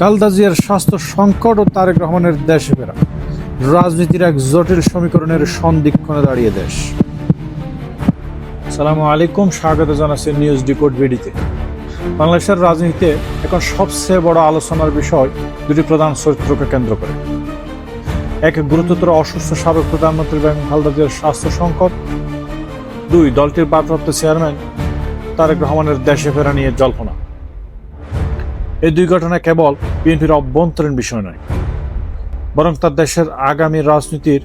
খালেদা জিয়ার স্বাস্থ্য সংকট ও তারেক রহমানের দেশে ফেরা, রাজনীতির এক জটিল সমীকরণের সন্ধিক্ষণে দাঁড়িয়ে দেশ। আসসালামু আলাইকুম, স্বাগত জানাচ্ছি নিউজ ডিকোড ভিডিওতে। বাংলাদেশের রাজনীতিতে এখন সবচেয়ে বড় আলোচনার বিষয় দুটি প্রধান চরিত্রকে কেন্দ্র করে। এক, গুরুতর অসুস্থ সাবেক প্রধানমন্ত্রী বেগম খালেদা জিয়ার স্বাস্থ্য সংকট। দুই, দলটির ভারপ্রাপ্ত চেয়ারম্যান তারেক রহমানের দেশে ফেরা নিয়ে জল্পনা। এই দুই ঘটনা কেবল বিএনপির অভ্যন্তরীণ বিষয় নয়, বরং তার দেশের আগামী রাজনীতির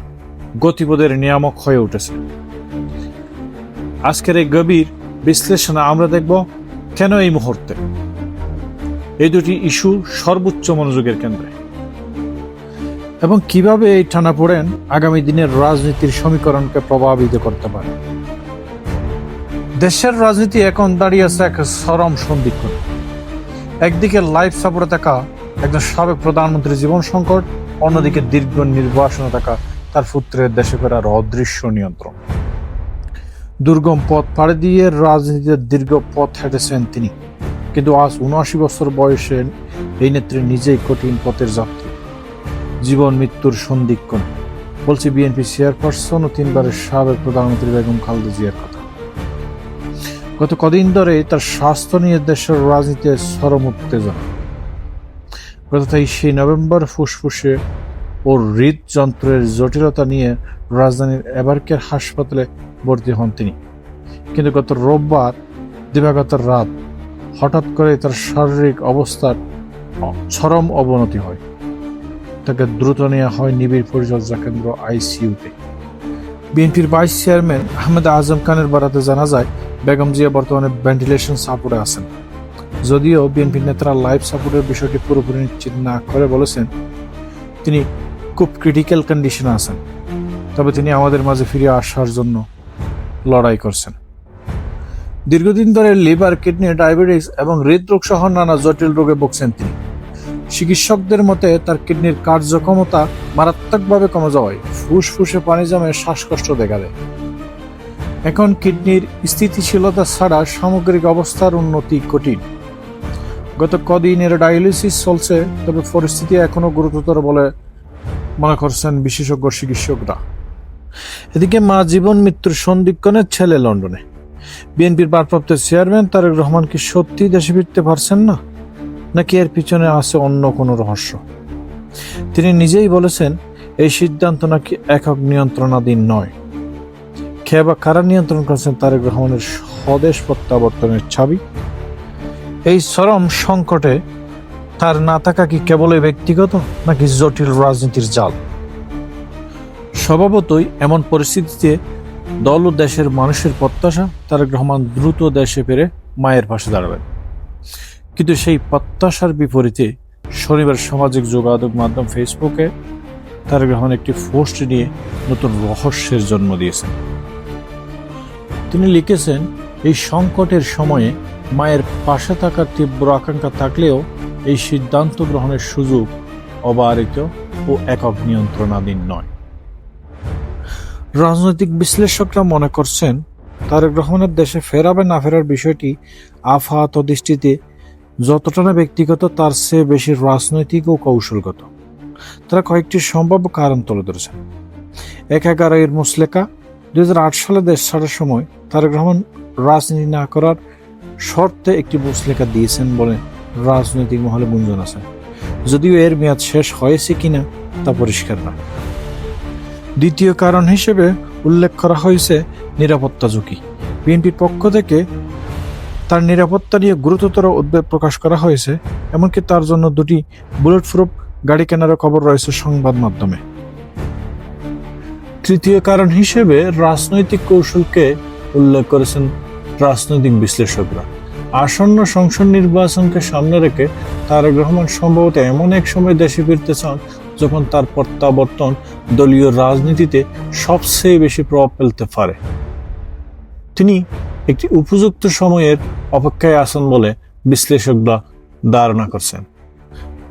গতিপথের নিয়ামক হয়ে উঠেছে। আজকের এই গভীর বিশ্লেষণে আমরা দেখব কেন এই মুহূর্তে এই দুটি ইস্যু সর্বোচ্চ মনোযোগের কেন্দ্রে এবং কিভাবে এই টানাপোড়েন আগামী দিনের রাজনীতির সমীকরণকে প্রভাবিত করতে পারে। দেশের রাজনীতি এখন দাঁড়িয়ে আছে এক চরম সন্ধিক্ষণে। একদিকে লাইফ সাপোর্টে থাকা একজন সাবেক প্রধানমন্ত্রীর জীবন সংকট, অন্যদিকে দীর্ঘ নির্বাসনে থাকা তার পুত্রের দেশে ফেরার অদৃশ্য নিয়ন্ত্রণ। দুর্গম পথ পাড়ি দিয়ে রাজনীতির দীর্ঘ পথ হেঁটেছেন তিনি, কিন্তু আজ ৭৯ বছর বয়সে এই নেত্রী নিজেই কঠিন পথের যাত্রী, জীবন মৃত্যুর সন্ধিক্ষণ। বলছি বিএনপি চেয়ারপারসন ও ৩ বারের সাবেক প্রধানমন্ত্রী বেগম খালেদা জিয়ার কথা। গত কদিন ধরে তার স্বাস্থ্য নিয়ে দেশের রাজনীতিতে চরম উত্তেজনা। গত ২৩ নভেম্বর ফুসফুসে ও হৃদযন্ত্রের জটিলতা নিয়ে রাজধানীর এবারকের হাসপাতালে ভর্তি হন তিনি, কিন্তু গত রোববার দিবাগত রাত হঠাৎ করে তার শারীরিক অবস্থার চরম অবনতি হয়। তাকে দ্রুত নেওয়া হয় নিবিড় পরিচর্যা কেন্দ্র আইসিইউতে। বিএনপির ভাইস চেয়ারম্যান আহমেদ আজম খানের বরাতে জানা যায়, বেগম জিয়া বর্তমানে ভেন্টিলেশন সাপোর্টে আছেন। যদিও বিএনপির নেতারা লাইফ সাপোর্টের বিষয়টি পুরোপুরি নিশ্চিত না করে বলেছেন তিনি খুব ক্রিটিক্যাল কন্ডিশনে আছেন, তবে তিনি আমাদের মাঝে ফিরে আসার জন্য লড়াই করছেন। দীর্ঘদিন ধরে লিভার, কিডনি, ডায়াবেটিস এবং হৃদরোগ সহ নানা জটিল রোগে ভুগছেন তিনি। চিকিৎসকদের মতে তার কিডনির কার্যক্ষমতা মারাত্মকভাবে কমে যাওয়ায় ফুসফুসে পানি জমে শ্বাসকষ্ট দেখা দেয়। এখন কিডনির স্থিতিশীলতা ছাড়া সামগ্রিক অবস্থার উন্নতি কঠিন। গত কদিনের ডায়ালিসিস চলছে, তবে পরিস্থিতি এখনো গুরুতর বলে মনে করছেন বিশেষজ্ঞ চিকিৎসকরা। এদিকে মা জীবন মৃত্যুর সন্ধিক্ষণে ছেলে লন্ডনে। বিএনপির ভারপ্রাপ্ত চেয়ারম্যান তারেক রহমান কি সত্যি দেশে ফিরতে পারছেন না, নাকি এর পিছনে আছে অন্য কোনো রহস্য? তিনি নিজেই বলেছেন এই সিদ্ধান্ত নাকি একক নিয়ন্ত্রণাধীন নয়। কে বা কারা নিয়ন্ত্রণ করছেন তারেক রহমানের স্বদেশ প্রত্যাবর্তনের চাবি? এই চরম সংকটে তার না থাকা কি কেবলই ব্যক্তিগত, নাকি জটিল রাজনীতির জাল? স্বভাবতই এমন পরিস্থিতিতে দল ও দেশের মানুষের প্রত্যাশা তারেক রহমান দ্রুত দেশে ফিরে মায়ের পাশে দাঁড়াবেন। কিন্তু সেই প্রত্যাশার বিপরীতে শনিবার সামাজিক যোগাযোগ মাধ্যম ফেসবুকে তারেক রহমান একটি পোস্ট নিয়ে নতুন রহস্যের জন্ম দিয়েছেন। তিনি লিখেছেন, এই সংকটের সময়ে মায়ের পাশে থাকার তীব্র আকাঙ্ক্ষা থাকলেও এই সিদ্ধান্ত গ্রহণের সুযোগ অবারিত ও একক নিয়ন্ত্রণাধীন নয়। রাজনৈতিক বিশ্লেষকরা মনে করছেন তারেক রহমানের দেশে ফেরাবে না ফেরার বিষয়টি আপাত দৃষ্টিতে যতটা না ব্যক্তিগত, তার চেয়ে বেশি রাজনৈতিক ও কৌশলগত। তারা কয়েকটি সম্ভাব্য কারণ তুলে ধরেছেন। ১/১১ মুসলেকা ২০০৮ সালে দেশ ছাড়ার সময় তারেক রহমান রাজনীতি না করার শর্তে একটি মুসলেকা দিয়েছেন বলে রাজনৈতিক মহলে গুঞ্জন আছে, যদিও এর মেয়াদ শেষ হয়েছে কিনা তা পরিষ্কার না। দ্বিতীয় কারণ হিসেবে উল্লেখ করা হয়েছে নিরাপত্তা ঝুঁকি। বিএনপির পক্ষ থেকে তার নিরাপত্তা নিয়ে গুরুতর উদ্বেগ প্রকাশ করা হয়েছে, এমনকি তার জন্য 2টি বুলেট প্রুফ গাড়ি কেনারও খবর রয়েছে সংবাদ মাধ্যমে। তৃতীয় কারণ হিসেবে রাজনৈতিক কৌশলকে উল্লেখ করেছেন রাজনৈতিক বিশ্লেষকরা। আসন্ন সংসদ নির্বাচনকে সামনে রেখে তারেক রহমান সম্ভবত এমন এক সময় দেশে ফিরতে চান যখন তার প্রত্যাবর্তন দলীয় রাজনীতিতে সবচেয়ে বেশি প্রভাব ফেলতে পারে। তিনি একটি উপযুক্ত সময়ের অপেক্ষায় আছেন বলে বিশ্লেষকরা ধারণা করছেন।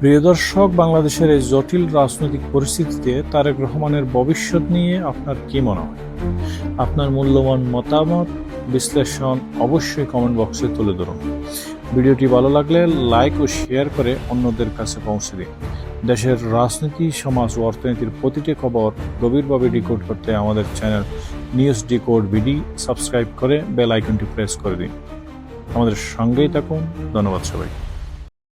প্রিয় দর্শক, বাংলাদেশের এই জটিল রাজনৈতিক পরিস্থিতিতে তারেক রহমানের ভবিষ্যৎ নিয়ে আপনার কি মনে হয়? আপনার মূল্যবান মতামত বিশ্লেষণ অবশ্যই কমেন্ট বক্সে তুলে ধরুন। ভিডিওটি ভালো লাগলে লাইক ও শেয়ার করে অন্যদের কাছে পৌঁছে দিন। দেশের রাজনীতি, সমাজ ও অর্থনীতির প্রতিটি খবর গভীরভাবে ডিকোড করতে আমাদের channel news decode BD subscribe করে বেল আইকনটি প্রেস করে দিন। আমাদের সঙ্গেই থাকুন। ধন্যবাদ সবাই।